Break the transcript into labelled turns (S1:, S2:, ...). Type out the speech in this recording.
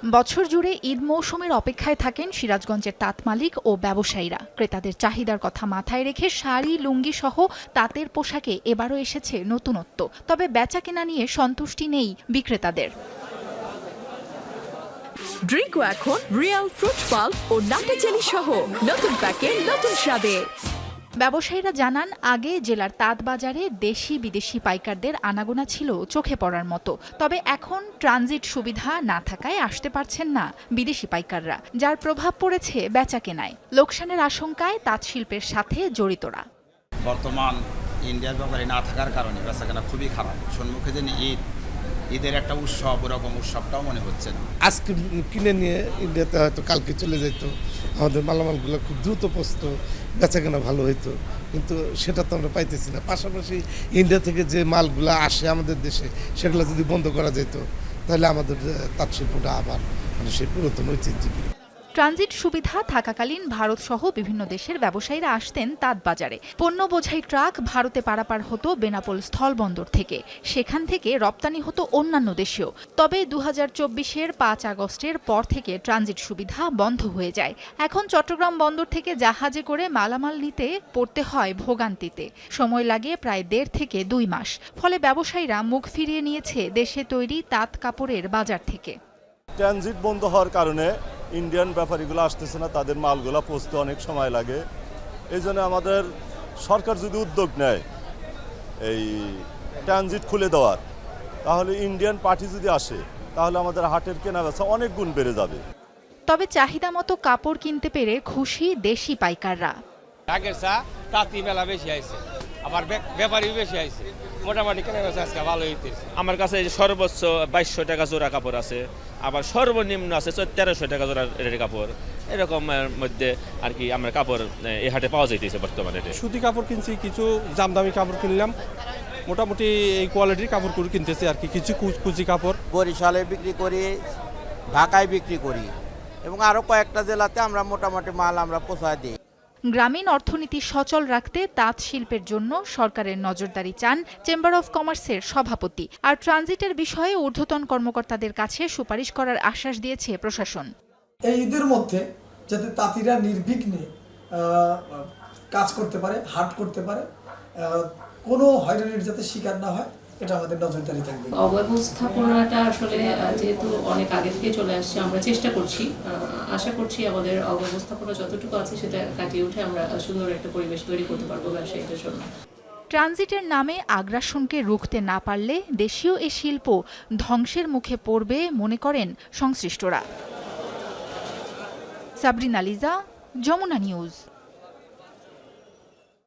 S1: বছর জুড়ে ঈদ মৌসুমের অপেক্ষায় থাকেন সিরাজগঞ্জের তাঁত মালিক ও ব্যবসায়ীরা। ক্রেতাদের চাহিদার কথা মাথায় রেখে শাড়ি, লুঙ্গি সহ তাঁতের পোশাকে এবারও এসেছে নতুনত্ব। তবে বেচাকেনা নিয়ে সন্তুষ্টি নেই বিক্রেতাদের।
S2: ড্রিঙ্কও এখন রিয়াল ফ্রুট পাল্প ও নাটে জেলি সহ নতুন প্যাকে নতুন স্বাদে।
S1: ব্যবসায়ীরা জানান, আগে জেলার তাঁত বাজারে দেশি বিদেশি পাইকারদের আনাগোনা ছিল চোখে পড়ার মতো। তবে এখন ট্রানজিট সুবিধা না থাকায় আসতে পারছেন না বিদেশি পাইকাররা, যার প্রভাব পড়েছে বেচাকেনায়। লোকসানের আশঙ্কায় তাঁত শিল্পের সাথে জড়িতরা।
S3: বর্তমান ইন্ডিয়ার ব্যাপারে না থাকার কারণে বেচাকেনা খুবই খারাপ। সম্মুখে যে ঈদের একটা উৎসব, ওরকম উৎসবটাও মনে হচ্ছে না।
S4: আজকে কিনে নিয়ে ইন্ডিয়াতে হয়তো কালকে চলে যেত, আমাদের মালামালগুলো খুব দ্রুত পৌঁছত, বেচাকেনা ভালো হইতো, কিন্তু সেটা তো আমরা পাইতেছি না। পাশাপাশি ইন্ডিয়া থেকে যে মালগুলো আসে আমাদের দেশে, সেগুলো যদি বন্ধ করা যেত তাহলে আমাদের তাঁত শিল্পটা আবার সেই পুরাতন ঐতিহ্য।
S1: ট্রানজিট সুবিধা থাকাকালীন ভারত সহ বিভিন্ন দেশের ব্যবসায়ীরা আসতেন তাঁত বাজারে। পণ্য বোঝাই ট্রাক ভারতে পারাপার হতো বেনাপোল স্থলবন্দর থেকে, সেখান থেকে রপ্তানি হতো অন্যান্য দেশেও। তবে 2024-এর 5 আগস্টের পর থেকে ট্রানজিট সুবিধা বন্ধ হয়ে যায়। এখন চট্টগ্রাম বন্দর থেকে জাহাজে করে মালামাল নিতে পড়তে হয় ভোগান্তিতে। সময় লাগে প্রায় 1.5 থেকে 2 মাস। ফলে ব্যবসায়ীরা মুখ ফিরিয়ে নিয়েছে দেশে তৈরি তাঁত কাপড়ের বাজার থেকে।
S5: ট্রানজিট বন্ধ হওয়ার কারণে ইন্ডিয়ান ব্যাপারীগুলো আসতেছে না, তাদের মালগুলো পৌঁছতে অনেক সময় লাগে। এই জন্য আমাদের সরকার যদি উদ্যোগ নেয় এই ট্রানজিট খুলে দেওয়ার, তাহলে ইন্ডিয়ান পার্টি যদি আসে তাহলে আমাদের হাটের কেনাবেচা অনেক গুণ বেড়ে যাবে।
S1: তবে চাহিদা মতো কাপড় কিনতে পেরে খুশি দেশি পাইকাররা।
S6: আগের চা তাঁতি মেলা বেশি আইছে, আবার ব্যাপারীও বেশি আইছে, মোটামুটি কেনাবেচা আজকে ভালো হইতেছে।
S7: আমার কাছে সর্বোচ্চ 2200 টাকা জোড়া কাপড় আছে, আবার সর্বনিম্ন আছে 1300 টাকা জোড়া কাপড়। এরকম মধ্যে আর কি আমার কাপড় এই হাটে পাওয়া যাইতেছে বর্তমানে।
S8: সুতি কাপড় কিনছি, কিছু জামদামি কাপড় কিনলাম, মোটামুটি এই কোয়ালিটির কাপড় কিনতেছি আর কি। কিছু কুচি কাপড়
S9: বরিশালে বিক্রি করি, ঢাকায় বিক্রি করি, এবং আরও কয়েকটা জেলাতে আমরা মোটামুটি মাল আমরা পৌঁছায় দিই।
S1: গ্রামীণ অর্থনীতি সচল রাখতে তাঁত শিল্পের জন্য সরকারের নজরদারি চান চেম্বার অব কমার্সের সভাপতি। আর ট্রানজিটের বিষয়ে ঊর্ধ্বতন কর্মকর্তাদের কাছে সুপারিশ করার আশ্বাস দিয়েছে প্রশাসন।
S10: এই ঈদের মধ্যে যাতে তাঁতিরা নির্বিঘ্নে কাজ করতে পারে, হাট করতে পারে, কোনো হয়রানির যাতে শিকার না হয়, এটা আমাদের নজরদারি থাকবে।
S11: অব্যবস্থাপনাটা আসলে যেহেতু অনেক আগে থেকে চলে আসছে, আমরা চেষ্টা করছি, আশা করছি আমাদের অব্যবস্থাপনা যতটুকু আছে সেটা কাটিয়ে উঠে আমরা সুন্দর একটা পরিবেশ তৈরি করতে পারবো ব্যবসায়ীদের জন্য।
S1: ট্রানজিটের নামে আগ্রাসনকে রুখতে না পারলে দেশীয় এ শিল্প ধ্বংসের মুখে পড়বে মনে করেন সংশ্লিষ্টরা। সাবরিনা লিজা, যমুনা নিউজ।